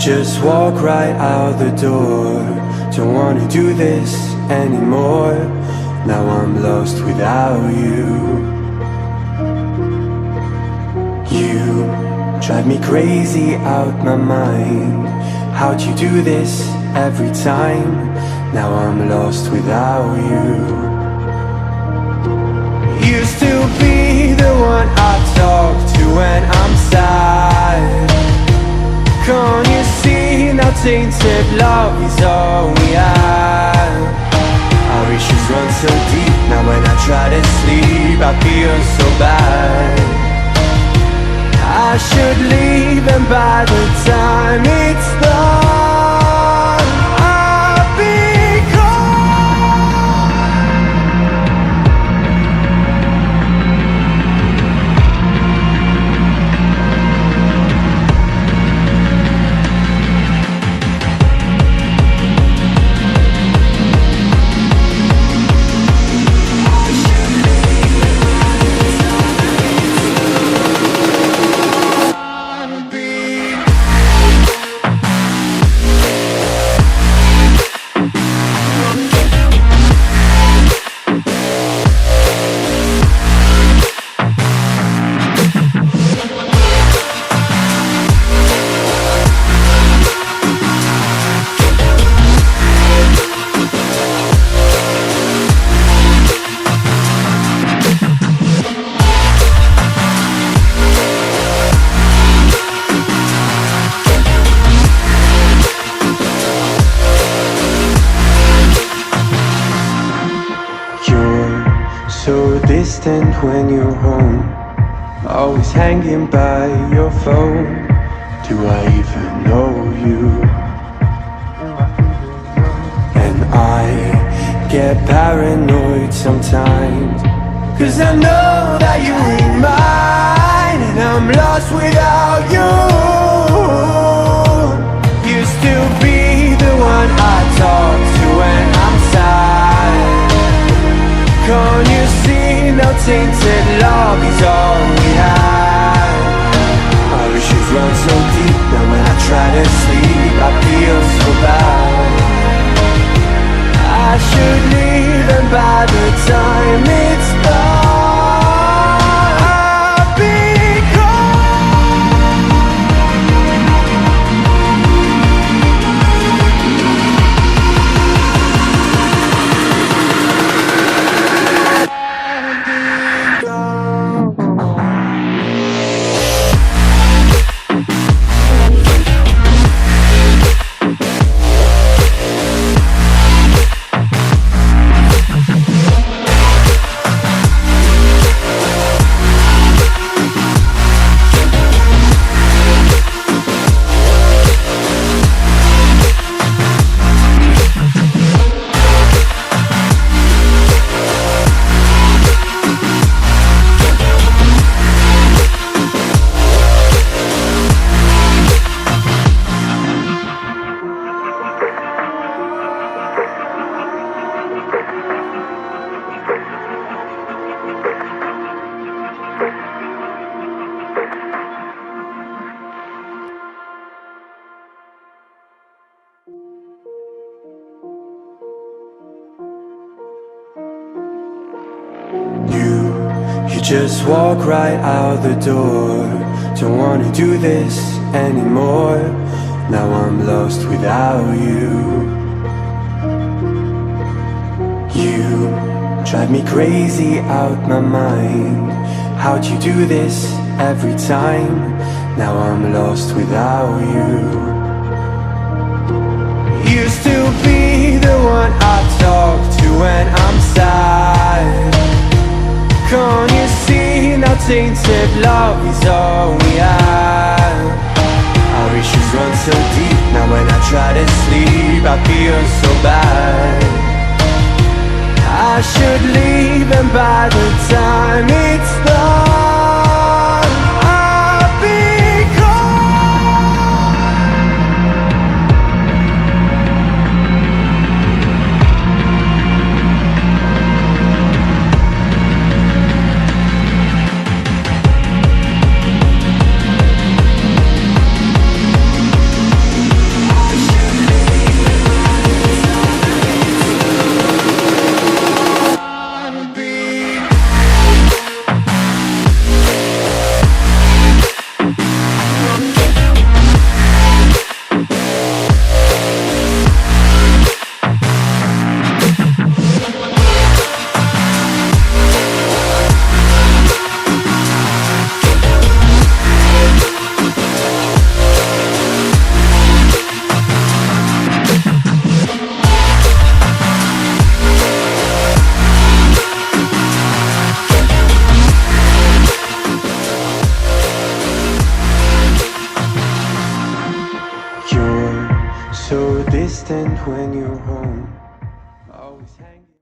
just walk right out the door. Don't wanna do this anymore. Now I'm lost without you. You drive me crazy out my mind. How'd you do this every time? Now I'm lost without you. Used to be the one I talk to when I'm sad. Can't you see now tainted love is all we have? Our issues run so deep, now when I try to sleep I feel so bad. I should leave and by the time it's done I'll be gone. When you're home, always hanging by your phone. Do I even know you? And I get paranoid sometimes, 'cause I know that you ain't mine, and I'm lost without you. Used to be the one I talk to when I'm sad. Can't you see now tainted love is all we have? Our issues run so deep, now when I try to sleep I feel so bad. I should leave and by the time it's done I'll be just walk right out the door. Don't wanna do this anymore. Now I'm lost without you. You drive me crazy out my mind. How'd you do this every time? Now I'm lost without you. Used to be the one I talk to when I'm sad. Can't you see now tainted love is all we have? Our issues run so deep, now when I try to sleep I feel so bad. I should leave and by the time it's done I'll be gone. so distant when you're home.